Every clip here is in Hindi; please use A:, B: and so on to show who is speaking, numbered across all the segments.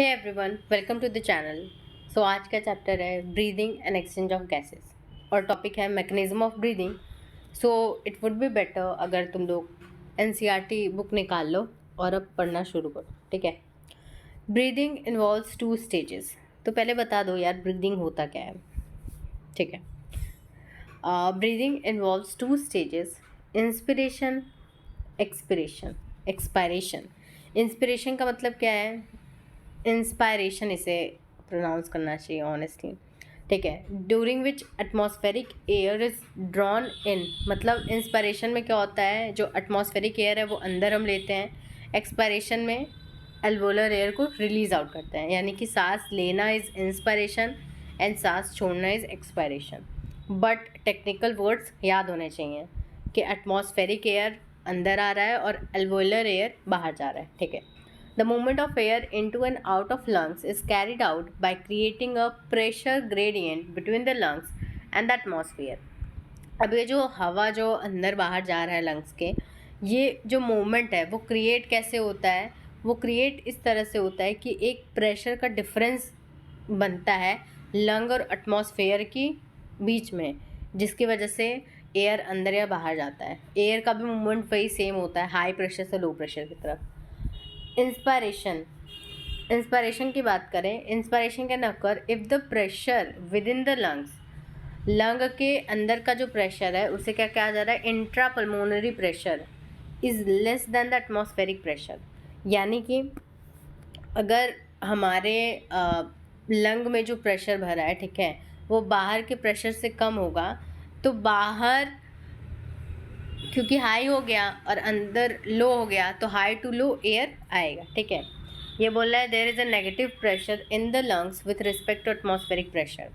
A: Hey everyone, welcome to the channel. So आज का चैप्टर है breathing and exchange of gases और टॉपिक है mechanism of breathing. So it would be better अगर तुम लोग एनसीईआरटी बुक निकाल लो और अब पढ़ना शुरू करो, ठीक है। Breathing involves 2 stages. तो पहले बता दो यार ब्रीदिंग होता क्या है, ठीक है। Breathing involves 2 stages, inspiration, expiration, expiration. Inspiration का मतलब क्या है? इंस्पायरेशन इसे प्रोनाउंस करना चाहिए ऑनेस्टली, ठीक है। During which atmospheric air is drawn in, मतलब इंस्पायरेशन में क्या होता है, जो एटमॉस्फेरिक एयर है वो अंदर हम लेते हैं, एक्सपायरेशन में एल्वोलर एयर को रिलीज आउट करते हैं। यानी कि सांस लेना इज इंस्पायरेशन एंड सांस छोड़ना is expiration. But technical words याद होने चाहिए कि एटमॉस्फेरिक एयर अंदर आ रहा है और एल्वोलर एयर बाहर जा रहा है, ठीक है। The movement of air into and out of lungs is carried out by creating a pressure gradient between the lungs and the atmosphere. अब ये जो हवा जो अंदर बाहर जा रहा है लंग्स के, ये जो मूवमेंट है वो क्रिएट कैसे होता है? वो क्रिएट इस तरह से होता है कि एक प्रेशर का डिफरेंस बनता है लंग और एटमॉस्फेयर की बीच में, जिसकी वजह से एयर अंदर या बाहर जाता है। एयर का भी मूवमेंट वही सेम होता है, हाई प्रेशर से लो प्रेशर की तरफ। इंस्पायरेशन की बात करें, inspiration can occur if the pressure with in the lungs, lung के अंदर का जो प्रेशर है उसे क्या कहा जा रहा है? Intra pulmonary pressure is less than the atmospheric pressure. यानी कि अगर हमारे लंग में जो प्रेशर भरा है, ठीक है, वो बाहर के प्रेशर से कम होगा, तो बाहर क्योंकि हाई हो गया और अंदर लो हो गया तो हाई टू लो एयर आएगा, ठीक है। ये बोल रहा है there is a negative pressure in the lungs with respect to atmospheric pressure.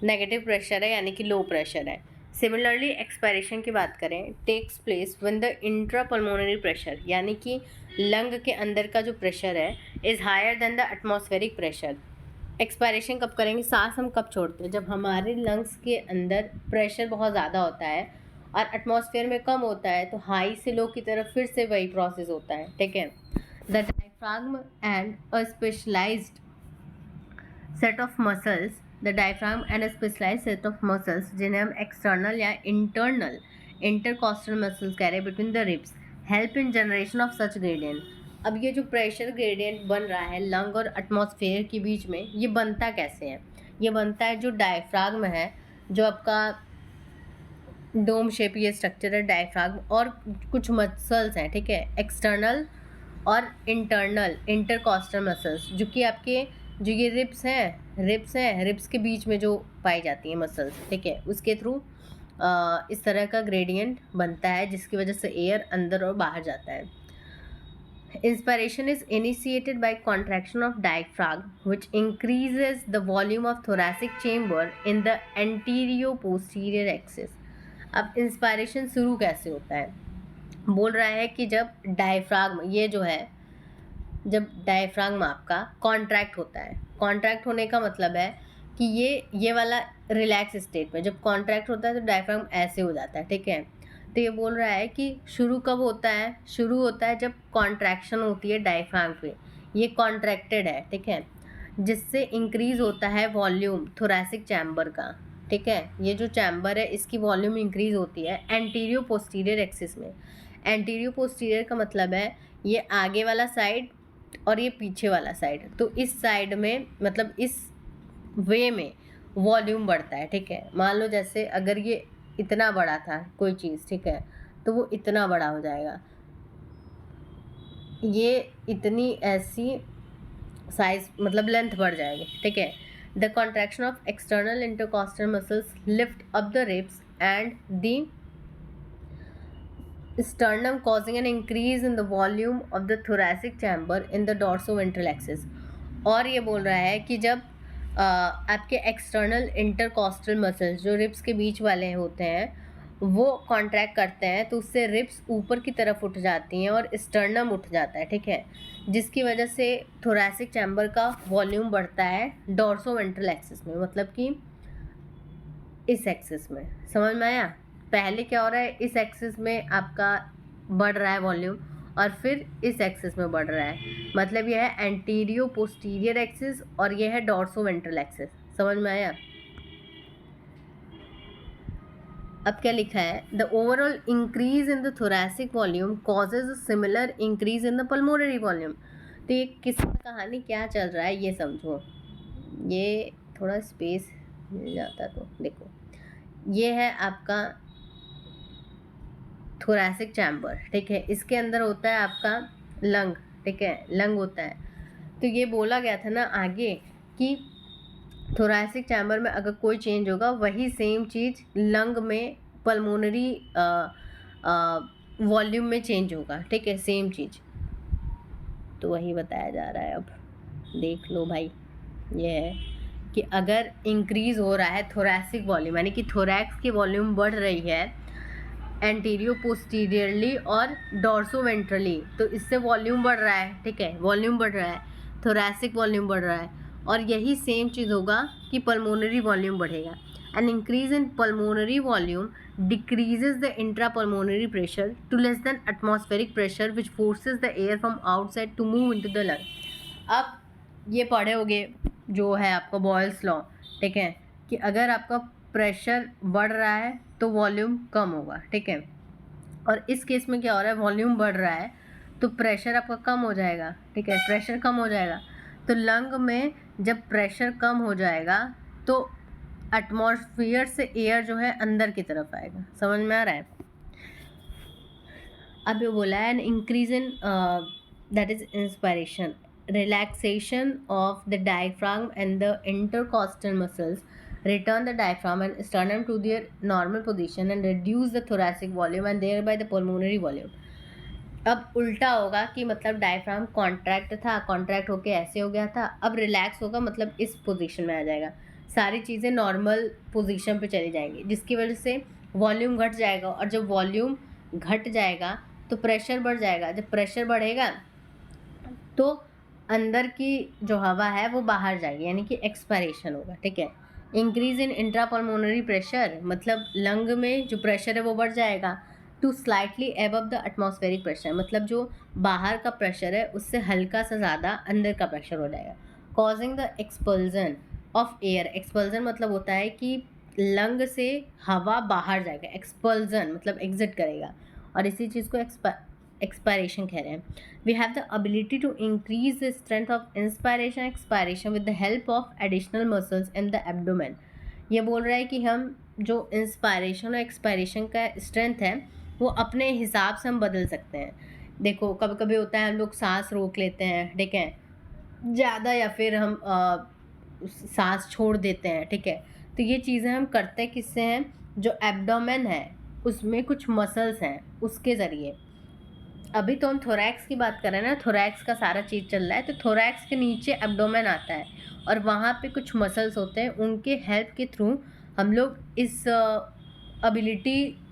A: Negative pressure है यानी कि लो प्रेशर है। सिमिलरली एक्सपायरेशन की बात करें, takes place when the intra pulmonary pressure, यानी कि लंग के अंदर का जो प्रेशर है is higher than the atmospheric pressure. Expiration कब करेंगे? सांस हम कब छोड़ते हैं? जब हमारे लंग्स के अंदर प्रेशर बहुत ज़्यादा होता है और एटमॉस्फेयर में कम होता है, तो हाई से लो की तरफ फिर से वही प्रोसेस होता है, ठीक है। The diaphragm and a specialised set of muscles, the diaphragm and a specialised set of muscles जिन्हें हम एक्सटर्नल या इंटरनल इंटरकॉस्टल मसल्स कह रहे हैं between the ribs, help in generation of such gradient. अब ये जो प्रेशर ग्रेडियंट बन रहा है लंग और एटमॉस्फेयर के बीच में, ये बनता कैसे है? ये बनता है जो डायफ्राग्म है, जो आपका डोम शेप ये स्ट्रक्चर है डायफ्राग्म, और कुछ मसल्स हैं, ठीक है, एक्सटर्नल और इंटरनल इंटरकॉस्टल मसल्स, जो कि आपके जो ये रिब्स के बीच में जो पाई जाती हैं मसल्स, ठीक है, उसके थ्रू इस तरह का ग्रेडियंट बनता है जिसकी वजह से एयर अंदर और बाहर जाता है। Inspiration is initiated by contraction of diaphragm, which increases the volume of thoracic chamber in the anterior-posterior axis. अब इंस्पायरेशन शुरू कैसे होता है? बोल रहा है कि जब डायफ्राग्म, ये जो है, जब डायफ्राग्म आपका कॉन्ट्रैक्ट होता है, कॉन्ट्रैक्ट होने का मतलब है कि ये वाला रिलैक्स स्टेट में जब कॉन्ट्रैक्ट होता है तो डायफ्राग्म ऐसे हो जाता है, ठीक है। तो ये बोल रहा है कि शुरू कब होता है? शुरू होता है जब कॉन्ट्रैक्शन होती है डायफ्राग्म पे, ये कॉन्ट्रैक्टेड है, ठीक है, जिससे इंक्रीज होता है वॉल्यूम थोरैसिक चैम्बर का, ठीक है। ये जो चैम्बर है इसकी वॉल्यूम इंक्रीज होती है एंटीरियो पोस्टीरियर एक्सिस में। एंटीरियो पोस्टीरियर का मतलब है ये आगे वाला साइड और ये पीछे वाला साइड, तो इस साइड में मतलब इस वे में वॉल्यूम बढ़ता है, ठीक है। मान लो जैसे अगर ये इतना बड़ा था कोई चीज़, ठीक है, तो वो इतना बड़ा हो जाएगा, ये इतनी ऐसी साइज मतलब लेंथ बढ़ जाएगी, ठीक है। The contraction of external intercostal muscles lift up the ribs and the sternum causing an increase in the volume of the thoracic chamber in the dorsoventral axis। और ये बोल रहा है कि जब आपके एक्सटर्नल इंटरकॉस्टल मसल्स जो रिब्स के बीच वाले होते हैं वो कॉन्ट्रैक्ट करते हैं तो उससे रिब्स ऊपर की तरफ उठ जाती हैं और स्टर्नम उठ जाता है, ठीक है, जिसकी वजह से थोरैसिक चैम्बर का वॉल्यूम बढ़ता है डोर्सोवेंट्रल एक्सिस में, मतलब कि इस एक्सिस में। समझ में आया? पहले क्या हो रहा है, इस एक्सिस में आपका बढ़ रहा है वॉल्यूम और फिर इस एक्सिस में बढ़ रहा है, मतलब यह है एंटीरियो पोस्टीरियर एक्सिस और यह है डॉर्सो वेंट्रल एक्सिस। समझ में आया? अब क्या लिखा है, the overall increase in the thoracic volume causes a similar increase in the pulmonary volume. तो ये किसका कहानी क्या चल रहा है ये समझो, ये थोड़ा स्पेस मिल जाता तो देखो, ये है आपका थोरैसिक चैम्बर, ठीक है, इसके अंदर होता है आपका लंग, ठीक है, लंग होता है। तो ये बोला गया था ना आगे कि थोरैसिक चैम्बर में अगर कोई चेंज होगा वही सेम चीज़ लंग में पल्मोनरी वॉल्यूम में चेंज होगा, ठीक है, सेम चीज़। तो वही बताया जा रहा है। अब देख लो भाई, ये है कि अगर इंक्रीज़ हो रहा है थोरैसिक वॉल्यूम, यानी कि थोरैक्स की वॉल्यूम बढ़ रही है एंटीरियो पोस्टीरियरली और डॉर्सो वेंट्रली, तो इससे वॉल्यूम बढ़ रहा है, ठीक है, वॉल्यूम बढ़ रहा है, थोरैसिक वॉल्यूम बढ़ रहा है। और यही सेम चीज़ होगा कि पल्मोनरी वॉल्यूम बढ़ेगा। An increase in pulmonary volume decreases the intra pulmonary pressure to less than atmospheric pressure which forces the air from outside to move into the lung. अब ये पढ़े होगे जो है आपका बॉयल्स लॉ, ठीक है, कि अगर आपका प्रेशर बढ़ रहा है तो वॉल्यूम कम होगा, ठीक है, और इस केस में क्या हो रहा है, वॉल्यूम बढ़ रहा है तो प्रेशर आपका कम हो जाएगा, ठीक है, प्रेशर कम हो जाएगा। तो लंग में जब प्रेशर कम हो जाएगा तो एटमॉस्फेयर से एयर जो है अंदर की तरफ आएगा। समझ में आ रहा है? अब ये बोला है N increase in that is inspiration, relaxation of the diaphragm and the intercostal muscles return the diaphragm and sternum to their normal position and reduce the thoracic volume and thereby the pulmonary volume। अब उल्टा होगा कि मतलब डायफ्राम कॉन्ट्रैक्ट था, कॉन्ट्रैक्ट होके ऐसे हो गया था, अब रिलैक्स होगा मतलब इस पोजीशन में आ जाएगा, सारी चीज़ें नॉर्मल पोजीशन पे चली जाएंगी, जिसकी वजह से वॉल्यूम घट जाएगा, और जब वॉल्यूम घट जाएगा तो प्रेशर बढ़ जाएगा, जब प्रेशर बढ़ेगा तो अंदर की जो हवा है वो बाहर जाएगी, यानी कि एक्सपायरेशन होगा, ठीक है। इंक्रीज इन इंट्रापल्मोनरी प्रेशर, मतलब लंग में जो प्रेशर है वो बढ़ जाएगा to slightly above the atmospheric pressure, मतलब जो बाहर का प्रेशर है उससे हल्का सा ज़्यादा अंदर का प्रेशर हो जाएगा। Causing the expulsion of air, expulsion मतलब होता है कि लंग से हवा बाहर जाएगा, एक्सपल्जन मतलब एग्जिट करेगा, और इसी चीज़ को एक्सपायरेशन कह रहे हैं। We have the ability to increase the strength of inspiration expiration with the help of additional muscles in the abdomen. ये बोल रहा है कि हम जो इंस्पायरेशन और एक्सपायरेशन का स्ट्रेंथ है वो अपने हिसाब से हम बदल सकते हैं। देखो कभी कभी होता है हम लोग सांस रोक लेते हैं, ठीक है, ज़्यादा, या फिर हम सांस छोड़ देते हैं, ठीक है, तो ये चीज़ें हम करते किससे हैं, जो एब्डोमेन है उसमें कुछ मसल्स हैं उसके ज़रिए। अभी तो हम थोरैक्स की बात कर रहे हैं ना, थोरैक्स का सारा चीज़ चल रहा है, तो थोरैक्स के नीचे एब्डोमेन आता है और वहाँ पे कुछ मसल्स होते हैं, उनके हेल्प के थ्रू हम लोग इस एबिलिटी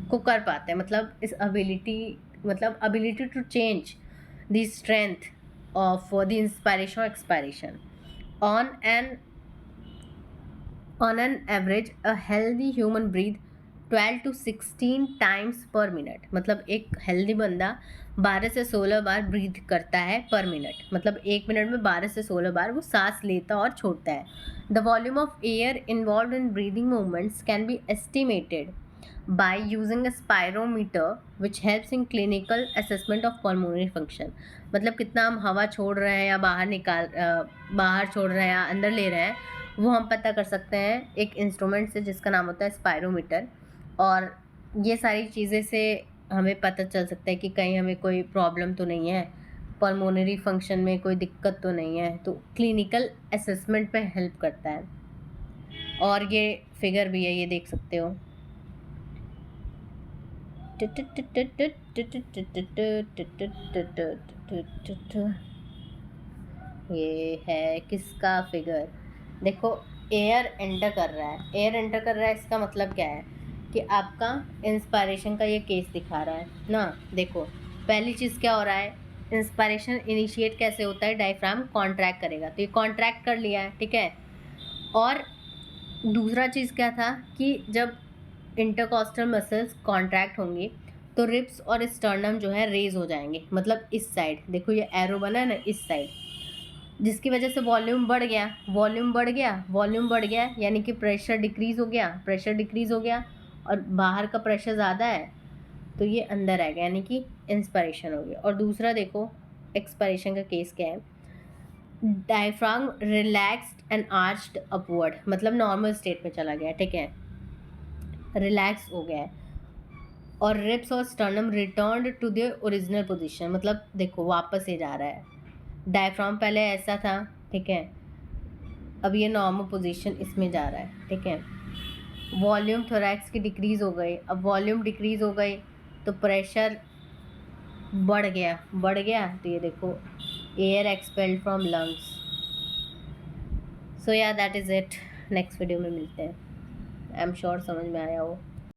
A: को कर पाते हैं, मतलब इस ability to change the strength of the inspiration और expiration. On an average a healthy human breathe 12 to 16 times per minute, मतलब एक हेल्दी बंदा 12 से 16 बार ब्रीथ करता है पर मिनट, मतलब एक मिनट में 12 से 16 बार वो सांस लेता और छोड़ता है। The volume of air involve in breathing movements can be estimated by using a spirometer which helps in clinical assessment of pulmonary function, मतलब कितना हम हवा छोड़ रहे हैं या बाहर छोड़ रहे हैं या अंदर ले रहे हैं वो हम पता कर सकते हैं एक इंस्ट्रूमेंट से जिसका नाम होता है स्पायरोमीटर। और ये सारी चीज़ें से हमें पता चल सकता है कि कहीं हमें कोई प्रॉब्लम तो नहीं है, पल्मोनरी फंक्शन में कोई दिक्कत तो नहीं है, तो क्लिनिकल असेसमेंट पे हेल्प करता है। और ये फिगर भी है, ये देख सकते हो, ये है किसका फिगर, देखो एयर एंटर कर रहा है, एयर एंटर कर रहा है, इसका मतलब क्या है कि आपका इंस्पायरेशन का ये केस दिखा रहा है ना। देखो पहली चीज़ क्या हो रहा है, इंस्पायरेशन इनिशिएट कैसे होता है, डायफ्राम कॉन्ट्रैक्ट करेगा, तो ये कॉन्ट्रैक्ट कर लिया है, ठीक है। और दूसरा चीज़ क्या था कि जब इंटरकॉस्टल मसल्स कॉन्ट्रैक्ट होंगी तो रिब्स और स्टर्नम जो है रेज हो जाएंगे, मतलब इस साइड देखो ये एरो बना है ना, इस साइड, जिसकी वजह से वॉल्यूम बढ़ गया, वॉल्यूम बढ़ गया, वॉल्यूम बढ़ गया, यानी कि प्रेशर डिक्रीज़ हो गया, प्रेशर डिक्रीज़ हो गया, और बाहर का प्रेशर ज़्यादा है तो ये अंदर आएगा, यानी कि इंस्पिरेशन हो गया। और दूसरा देखो एक्सपायरेशन का केस क्या है, diaphragm relaxed and arched upward, मतलब नॉर्मल स्टेट में चला गया, ठीक है, रिलैक्स हो गया है, और रिब्स और sternum returned to their original position, मतलब देखो वापस ही जा रहा है, डायफ्राम पहले ऐसा था, ठीक है, अब ये नॉर्मल पोजीशन इसमें जा रहा है, ठीक है। वॉल्यूम थोरैक्स की डिक्रीज़ हो गई, अब वॉल्यूम डिक्रीज़ हो गई तो प्रेशर बढ़ गया तो ये देखो एयर एक्सपेल्ड फ्रॉम लंग्स। सो या that is it, next video में मिलते हैं। आई एम श्योर समझ में आया हो।